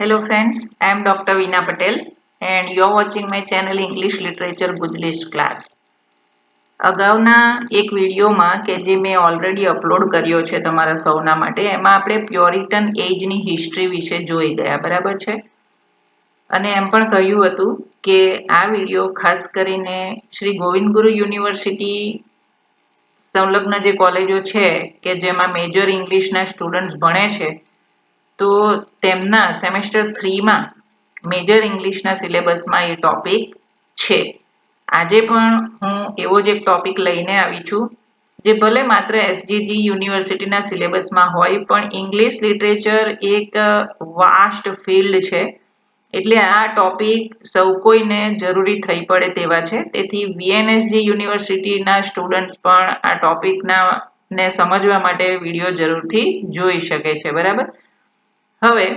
Hello friends, I am Dr. Veena Patel and you are watching my channel English Literature Gujlish class. અગાઉના એક વિડીયોમાં કે જે મેં ઓલરેડી અપલોડ કર્યો છે તમારા સૌના માટે એમાં આપણે પ્યોરિટન એજની હિસ્ટ્રી વિશે જોઈ ગયા બરાબર છે અને એમ પણ કહ્યું હતું કે આ વિડીયો ખાસ કરીને શ્રી ગોવિંદ ગુરુ યુનિવર્સિટી સંલગ્ન જે કોલેજો છે કે જેમાં મેજર ઇંગ્લિશના સ્ટુડન્ટ્સ ભણે છે તો તેમના સેમેસ્ટર 3માં મેજર ઇંગ્લિશના સિલેબસમાં એ ટોપિક છે. આજે પણ હું એવો જ એક ટોપિક લઈને આવી છું જે ભલે માત્ર એસજીજી યુનિવર્સિટીના સિલેબસમાં હોય પણ ઇંગ્લિશ લિટરેચર એક વાસ્ટ ફિલ્ડ છે એટલે આ ટોપિક સૌ કોઈને જરૂરી થઈ પડે તેવા છે. તેથી વીએનએસજી યુનિવર્સિટીના સ્ટુડન્ટ્સ પણ આ ટોપિકના ને સમજવા માટે વિડીયો જરૂરથી જોઈ શકે છે બરાબર. હવે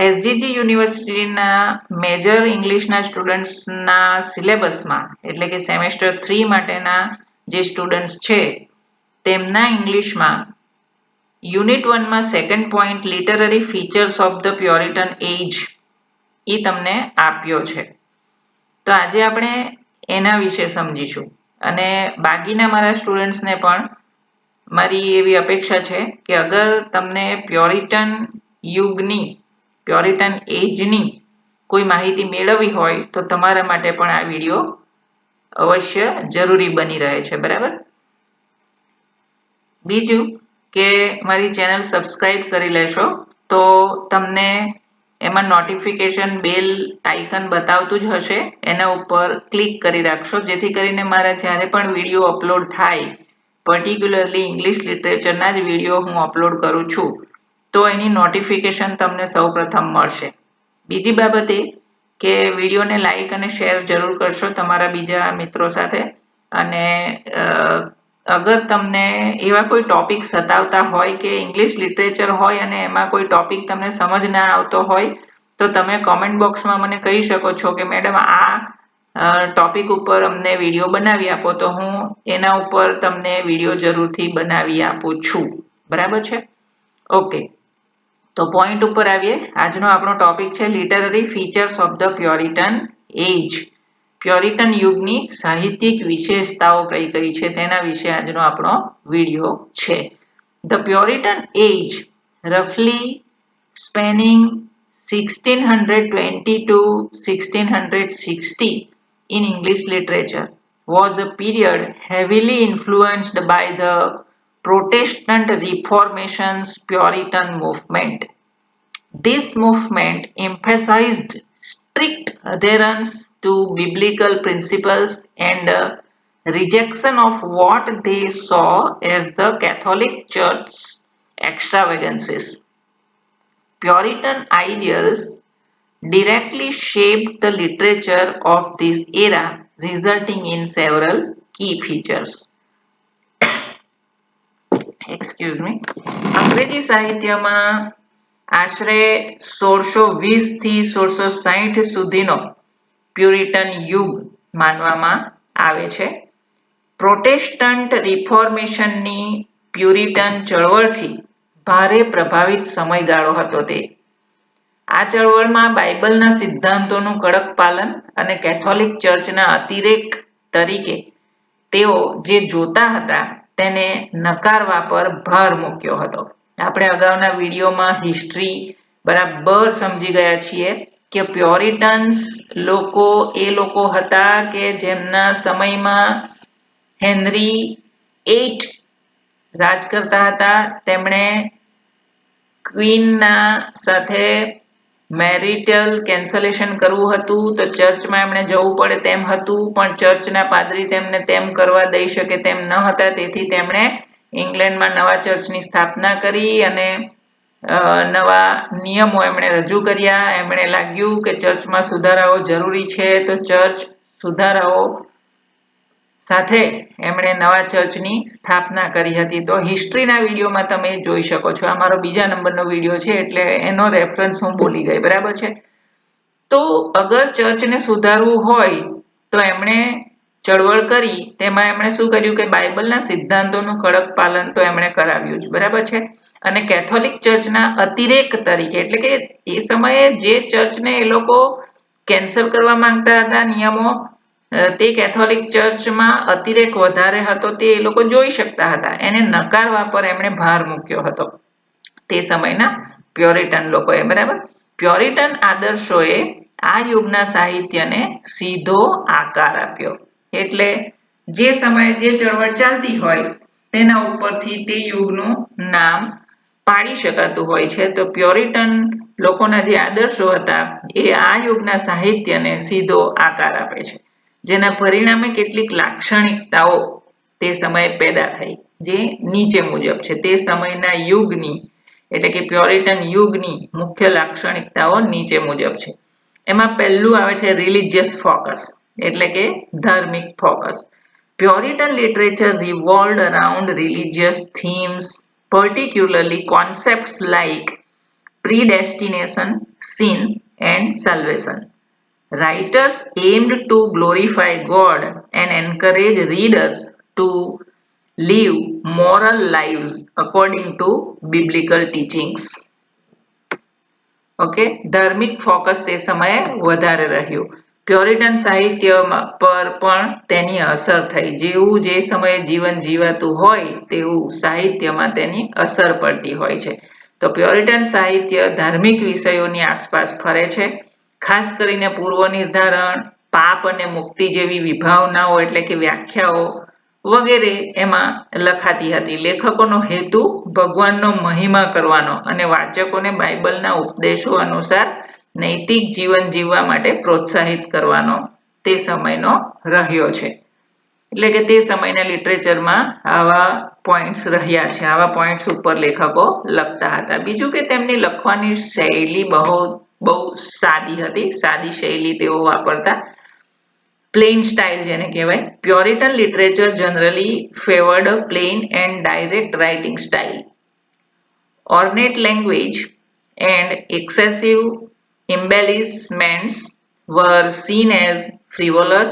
એસજીજી યુનિવર્સિટીના મેજર ઇંગ્લિશના સ્ટુડન્ટ્સના સિલેબસમાં એટલે કે સેમેસ્ટર 3 માટેના જે સ્ટુડન્ટ્સ છે તેમના ઇંગ્લિશમાં યુનિટ 1માં second point literary features of the Puritan age એ તમને આપ્યો છે. તો આજે આપણે એના વિશે સમજીશું અને બાકીના મારા સ્ટુડન્ટ્સને પણ મારી એવી અપેક્ષા છે કે અગર તમને પ્યોરિટન એજની કોઈ માહિતી મેળવવી હોય તો તમારા માટે પણ આ વિડીયો અવશ્ય જરૂરી બની રહે છે બરાબર. બીજું કે મારી ચેનલ સબસ્ક્રાઇબ કરી લેશો તો તમને એમાં નોટિફિકેશન બેલ આઇકન બતાવતું જ હશે, એના ઉપર ક્લિક કરી રાખશો જેથી કરીને મારા જ્યારે પણ વિડીયો અપલોડ થાય પર્ટિક્યુલરલી ઇંગ્લિશ લિટરેચરના જ વિડીયો હું અપલોડ કરું છું તો એની નોટિફિકેશન તમને સૌપ્રથમ મળશે. બીજી બાબત એ કે વિડીયોને લાઈક અને શેર જરૂર કરશો તમારા બીજા મિત્રો સાથે અને અગર તમને એવા કોઈ ટોપિક સતાવતા હોય કે ઇંગ્લિશ લિટરેચર હોય અને એમાં કોઈ ટોપિક તમને સમજ ના આવતો હોય તો તમે કોમેન્ટ બોક્સમાં મને કહી શકો છો કે મેડમ આ ટોપિક ઉપર અમને વિડીયો બનાવી આપો તો હું એના ઉપર તમને વિડીયો જરૂરથી બનાવી આપું છું બરાબર છે. ઓકે, તો પોઈન્ટ ઉપર આવીએ. આજનો આપણો ટોપિક છે literary features of the Puritan એજ. પ્યોરિટન યુગની સાહિત્યિક વિશેષતાઓ કઈ કઈ છે તેના વિશે આજનો આપણો વિડીયો છે. ધ પ્યોરિટન એજ રફલી spanning 1620 to 1660 in English literature was a period heavily influenced by the Protestant Reformation's Puritan movement. This movement emphasized strict adherence to biblical principles and rejection of what they saw as the Catholic Church's extravagances. Puritan ideals directly shaped the literature of this era, resulting in several key features. અંગ્રેજી સાહિત્યમાં આશરે 1620 થી 1660 સુધીનો પ્યુરિટન યુગ માનવામાં આવે છે. Protestant રિફોર્મેશનની પ્યુરિટન ચળવળથી ભારે પ્રભાવિત સમયગાળો હતો તે. આ ચળવળમાં બાઇબલના સિદ્ધાંતોનું કડક પાલન અને કેથોલિક ચર્ચના અતિરેક તરીકે તેઓ જે જોતા હતા તેને નકારવા પર ભાર મૂક્યો હતો. આપણે અગાઉના વિડીયોમાં હિસ્ટ્રી બરાબર સમજી ગયા છીએ કે પ્યોરિટન્સ લોકો હતા કે જેમના સમયમાં હેનરી 8 રાજ કરતા હતા. તેમણે ક્વીનના સાથે મેરિટલ કેન્સલેશન કરવું હતું તો ચર્ચમાં એમણે જવું પડે તેમ હતું પણ ચર્ચના પાદરી તેમને તેમ કરવા દઈ શકે તેમ ન હતા. તેથી તેમણે ઇંગ્લેન્ડમાં નવા ચર્ચની સ્થાપના કરી અને નવા નિયમો એમણે રજૂ કર્યા. એમણે લાગ્યું કે ચર્ચમાં સુધારાઓ જરૂરી છે તો ચર્ચ સુધારાઓ સાથે એમણે નવા ચર્ચની સ્થાપના કરી હતી. તો હિસ્ટ્રીના વિડીયોમાં તમે જોઈ શકો છો. આ મારો બીજા નંબરનો વિડીયો છે એટલે એનો રેફરન્સ હું બોલી ગઈ બરાબર છે. તો અગર ચર્ચને સુધારવું હોય તો એમણે ચળવળ કરી તેમાં એમણે શું કર્યું કે બાઇબલના સિદ્ધાંતોનું કડક પાલન તો એમણે કરાવ્યું જ બરાબર છે. અને કેથોલિક ચર્ચના અતિરેક તરીકે, એટલે કે એ સમયે જે ચર્ચને એ લોકો કેન્સલ કરવા માંગતા હતા નિયમો, તે કેથોલિક ચર્ચમાં અતિરેક વધારે હતો તે એ લોકો જોઈ શકતા હતા. એને નકારવા પર એમણે ભાર મૂક્યો હતો તે સમયના પ્યોરિટન લોકોએ. બરાબર, પ્યોરિટન આદર્શોએ આ યુગના સાહિત્યને સીધો આકાર આપ્યો. એટલે જે સમયે જે ચળવળ ચાલતી હોય તેના ઉપરથી તે યુગનું નામ પાડી શકાતું હોય છે. તો પ્યોરિટન લોકોના જે આદર્શો હતા એ આ યુગના સાહિત્યને સીધો આકાર આપે છે, જેના પરિણામે કેટલીક લાક્ષણિકતાઓ તે સમયે પેદા થઈ જે નીચે મુજબ છે. તે સમયના યુગની, એટલે કે પ્યોરિટન યુગની મુખ્ય લાક્ષણિકતાઓ નીચે મુજબ છે. એમાં પહેલું આવે છે રિલિજિયસ ફોકસ, એટલે કે ધાર્મિક focus. Puritan literature revolved around religious themes, particularly concepts like predestination, sin, and salvation. Writers aimed to glorify God and encourage readers to live moral lives according to biblical teachings. Okay, ધાર્મિક focus તે સમયે વધારે રહ્યું. પ્યોરિટન સાહિત્ય પર પણ તેની અસર થઈ. જેવું જે સમયે જીવન જીવાતું હોય તેવું સાહિત્યમાં તેની અસર પડતી હોય છે. તો પ્યોરિટન સાહિત્ય ધાર્મિક વિષયોની આસપાસ ફરે છે. ખાસ કરીને પૂર્વ નિર્ધારણ, પાપ અને મુક્તિ જેવી વિભાવનાઓ, એટલે કે વ્યાખ્યાઓ વગેરે એમાં લખાતી હતી. લેખકોનો હેતુ ભગવાનનો મહિમા કરવાનો અને વાચકોને બાઇબલના ઉપદેશો અનુસાર નૈતિક જીવન જીવવા માટે પ્રોત્સાહિત કરવાનો તે સમયનો રહ્યો છે. એટલે કે તે સમયના લિટરેચરમાં આવા પોઈન્ટ્સ રહ્યા છે, આવા પોઈન્ટ્સ ઉપર લેખકો લખતા હતા. બીજું કે તેમની લખવાની શૈલી બહુ સાદી હતી. સાદી શૈલી તેઓ વાપરતા, પ્લેન સ્ટાઇલ જેને કહેવાય. Puritan literature generally favoured a plain and direct writing style. Ornate language and excessive embellishments were seen as frivolous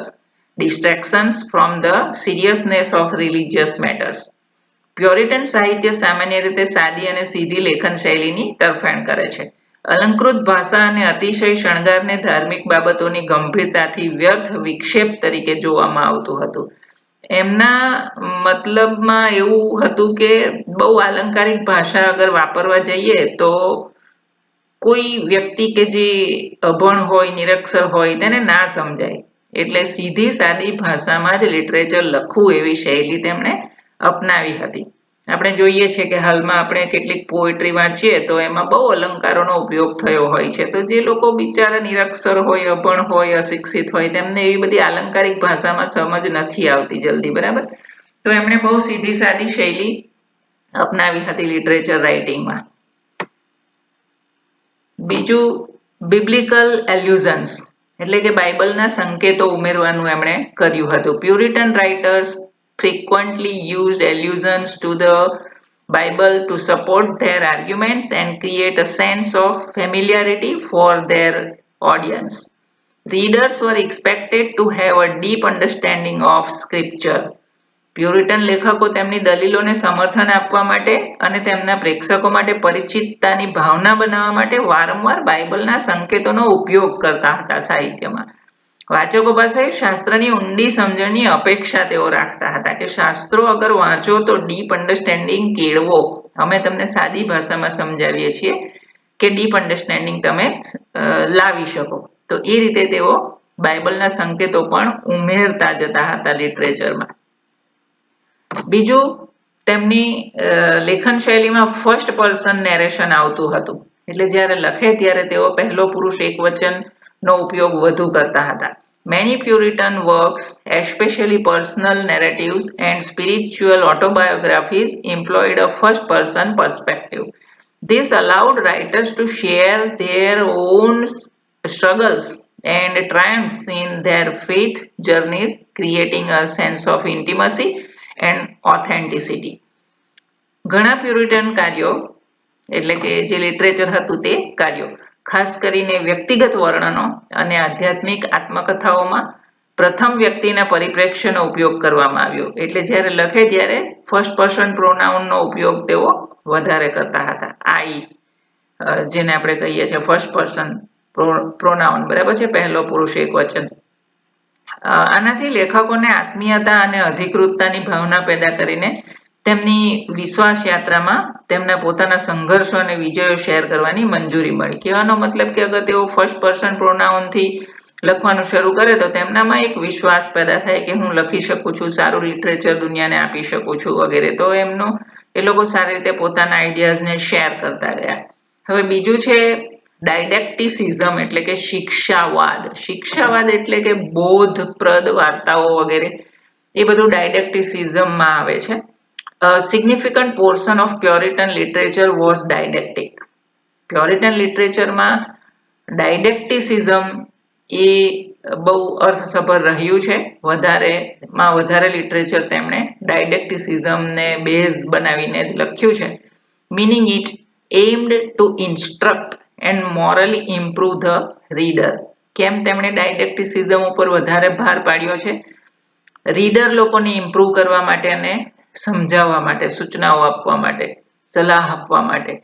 distractions from the seriousness of religious matters. પ્યોરિટન સાહિત્ય સામાન્ય રીતે સાદી અને સીધી લેખન શૈલીની તરફેણ કરે છે. અલંકૃત ભાષા અને અતિશય શણગારને ધાર્મિક બાબતોની ગંભીરતાથી વ્યર્થ વિક્ષેપ તરીકે જોવામાં આવતું હતું. એમના મતલબમાં એવું હતું કે બહુ આલંકારિક ભાષા અગર વાપરવા જઈએ તો કોઈ વ્યક્તિ કે જે અભણ હોય, નિરક્ષર હોય તેને ના સમજાય. એટલે સીધી સાદી ભાષામાં જ લિટરેચર લખવું એવી શૈલી તેમણે અપનાવી હતી. આપણે જોઈએ છીએ કે હાલમાં આપણે કેટલીક પોએટ્રી વાંચીએ તો એમાં બહુ અલંકારોનો ઉપયોગ થયો હોય છે. તો જે લોકો બિચારા નિરક્ષર હોય, અભણ હોય, અશિક્ષિત હોય, તેમને એવી બધી આલંકારિક ભાષામાં સમજ નથી આવતી જલ્દી. બરાબર, તો એમણે બહુ સીધી સાદી શૈલી અપનાવી હતી લિટરેચર રાઇટિંગમાં. બીજું બિબ્લિકલ એલ્યુઝન્સ, એટલે કે બાઇબલના સંકેતો ઉમેરવાનું એમણે કર્યું હતું. પ્યુરિટન writers frequently used allusions to the Bible to support their arguments and create a sense of familiarity for their audience. Readers were expected to have a deep understanding of scripture. પ્યુરિટન લેખકો તેમની દલીલોને સમર્થન આપવા માટે અને તેમના પ્રેક્ષકો માટે પરિચિતતાની ભાવના બનાવવા માટે વારંવાર બાઇબલના સંકેતોનો ઉપયોગ કરતા હતા સાહિત્યમાં. વાચકો પાસે શાસ્ત્રની ઊંડી સમજણની અપેક્ષા તેઓ રાખતા હતા કે શાસ્ત્રો અગર વાંચો તો ડીપ અન્ડરસ્ટેન્ડિંગ કેળવો. અમે તમને સાદી ભાષામાં સમજાવીએ છીએ કે ડીપ અન્ડરસ્ટેન્ડિંગ તમે લાવી શકો. તો એ રીતે તેઓ બાઇબલના સંકેતો પણ ઉમેરતા જતા હતા લિટરેચરમાં. બીજું, તેમની લેખન શૈલીમાં ફર્સ્ટ પર્સન નેરેશન આવતું હતું. એટલે જ્યારે લખે ત્યારે તેઓ પહેલો પુરુષ એકવચનનો ઉપયોગ વધુ કરતા હતા. Many Puritan works, especially personal narratives and spiritual autobiographies, employed a first-person perspective. This allowed writers to share their own struggles and triumphs in their faith journeys, creating a sense of intimacy and authenticity. ઘણા પ્યુરિટન કાર્યો, એટલે કે જે literature હતું તે કાર્યો ખાસ કરીને વ્યક્તિગત વર્ણનો અને આધ્યાત્મિક આત્મકથાઓમાં પ્રથમ વ્યક્તિના પરિપ્રેક્ષ્યનો ઉપયોગ કરવામાં આવ્યો. એટલે જ્યારે લખે ત્યારે ફર્સ્ટ પર્સન પ્રોનાઉનનો ઉપયોગ તેઓ વધારે કરતા હતા. આઈ જેને આપણે કહીએ છીએ ફર્સ્ટ પર્સન પ્રોનાઉન, બરાબર છે, પહેલો પુરુષ એકવચન. આનાથી લેખકોને આત્મીયતા અને અધિકૃતતાની ભાવના પેદા કરીને તેમની વિશ્વાસ યાત્રામાં તેમના પોતાના સંઘર્ષો અને વિજયો શેર કરવાની મંજૂરી મળી. કહેવાનો મતલબ કે અગર તેઓ ફર્સ્ટ પર્સન પ્રોનાઉનથી લખવાનું શરૂ કરે તો તેમનામાં એક વિશ્વાસ પેદા થાય કે હું લખી શકું છું, સારું લિટરેચર દુનિયાને આપી શકું છું વગેરે. તો એ લોકો સારી રીતે પોતાના આઈડિયાઝને શેર કરતા ગયા. હવે બીજું છે ડાયડેક્ટિસિઝમ એટલે કે શિક્ષાવાદ. શિક્ષાવાદ એટલે કે બોધપ્રદ વાર્તાઓ વગેરે, એ બધું ડાયડેક્ટિસિઝમમાં આવે છે. Significant portion of Puritan literature was didactic. Puritan લિટરેચરમાં ડાયડેક્ટિસિઝમ એ બહુ અર્થસભર રહ્યું છે. વધારે લિટરેચર તેમણે ડાયડેક્ટિસિઝમને બેઝ બનાવીને જ લખ્યું છે. Meaning it aimed to instruct and morally improve the reader. કેમ તેમણે ડાયડેક્ટિસિઝમ ઉપર વધારે ભાર પાડ્યો છે? રીડર લોકોને ઇમ્પ્રૂવ કરવા માટે અને સમજાવવા માટે, સૂચનાઓ આપવા માટે, સલાહ આપવા માટે.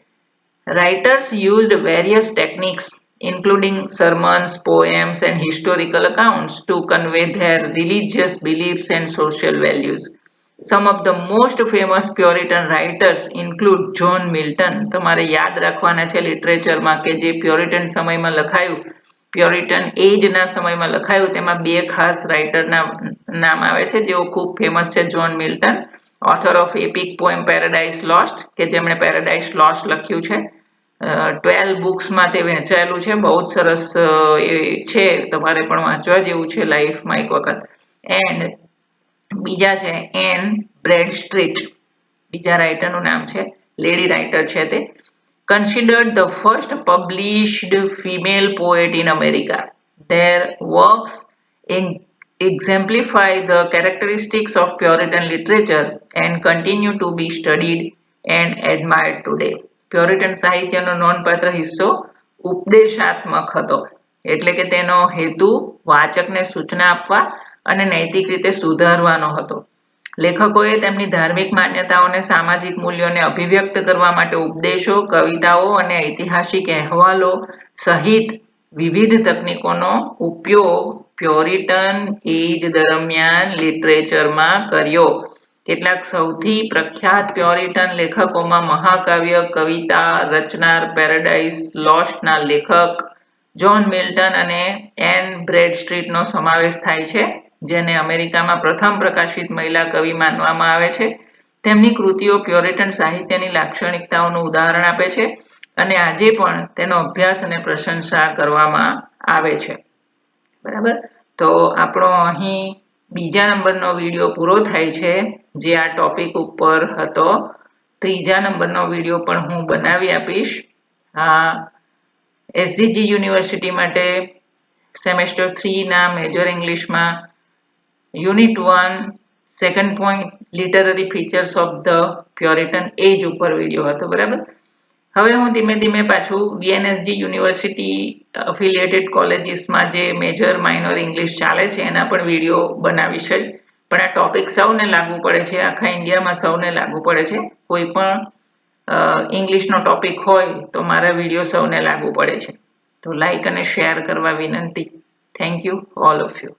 Writers used various techniques including sermons, poems and historical accounts to convey their religious beliefs and social values. Some of the most famous Puritan writers include John Milton. તમારે યાદ રાખવાના છે લિટરેચરમાં કે જે પ્યોરિટન સમયમાં લખાયું, પ્યોરિટન એજના સમયમાં લખાયું, તેમાં બે ખાસ રાઇટરના નામ આવે છે જેઓ ખૂબ ફેમસ છે. John Milton, author of epic poem Paradise Lost, કે જેમણે પેરાડાઇઝ લોસ્ટ લખ્યું છે. 12 બુક્સમાં તે વહેંચાયેલું છે. બહુ જ સરસ એ છે, તમારે પણ વાંચવા જેવું છે લાઈફમાં એક વખત. એન્ડ બીજા છે એન બ્રેડસ્ટ્રીટ, બીજા રાઇટરનું નામ છે, લેડી રાઇટર છે તે. Considered the first published female poet in America. There works exemplify the characteristics of Puritan literature and continue to be studied and admired today. પ્યોરિટન સાહિત્યનો નોંધપાત્ર હિસ્સો ઉપદેશાત્મક હતો, એટલે કે તેનો હેતુ વાચકને સૂચના આપવા અને નૈતિક રીતે સુધારવાનો હતો. લેખકોએ તેમની ધાર્મિક માન્યતાઓને, સામાજિક મૂલ્યોને અભિવ્યક્ત કરવા માટે ઉપદેશો, કવિતાઓ અને ઐતિહાસિક અહેવાલો સહિત વિવિધ તકનીકોનો ઉપયોગ પ્યોરિટન એજ દરમિયાન લિટરેચરમાં કર્યો. કેટલાક સૌથી પ્રખ્યાત પ્યોરિટન લેખકોમાં મહાકાવ્ય કવિતા રચનાર પેરાડાઇઝ લોસ્ટના લેખક જોન મિલ્ટન અને એન બ્રેડસ્ટ્રીટનો સમાવેશ થાય છે, જેને અમેરિકામાં પ્રથમ પ્રકાશિત મહિલા કવિ માનવામાં આવે છે. તેમની કૃતિઓ પ્યોરિટન સાહિત્યની લાક્ષણિકતાઓનું ઉદાહરણ આપે છે અને આજે પણ તેનો અભ્યાસ અને પ્રશંસા કરવામાં આવે છે. બરાબર, તો આપણો અહીં બીજા નંબરનો વિડીયો પૂરો થાય છે, જે આ ટોપિક ઉપર હતો. ત્રીજા નંબરનો વિડીયો પણ હું બનાવી આપીશ. એસજીજી યુનિવર્સિટી માટે સેમેસ્ટર 3ના મેજર ઇંગ્લિશમાં unit 1 second point literary features of the Puritan age ઉપર વિડીયો હતો. બરાબર, હવે હું ધીમે ધીમે પાછું વીએનએસજી યુનિવર્સિટી અફિલિએટેડ કોલેજીસમાં જે મેજર માઇનર ઇંગ્લિશ ચાલે છે એના પણ વિડીયો બનાવીશ જ. પણ આ ટોપિક સૌને લાગુ પડે છે, આખા ઇન્ડિયામાં સૌને લાગુ પડે છે. કોઈ પણ ઇંગ્લિશનો ટોપિક હોય તો મારા વિડીયો સૌને લાગુ પડે છે. તો લાઈક અને શેર કરવા વિનંતી. Thank you all of you.